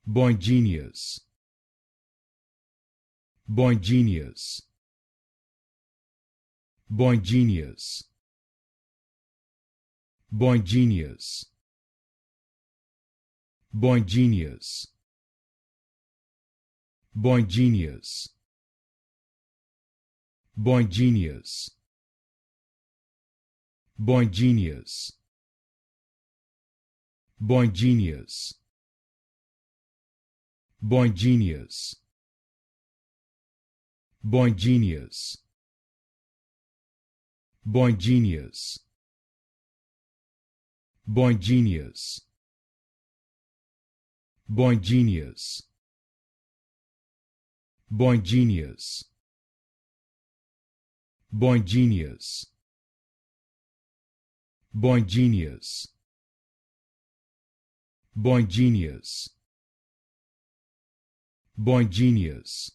Boygenius, Boygenius, Boygenius, Boygenius, Boygenius, Boygenius, Boygenius, Boygenius, Boygenius, Boygenius, Boygenius, Boygenius, Boygenius, Boygenius, Boygenius, Boygenius, Boygenius, Boygenius, Boygenius,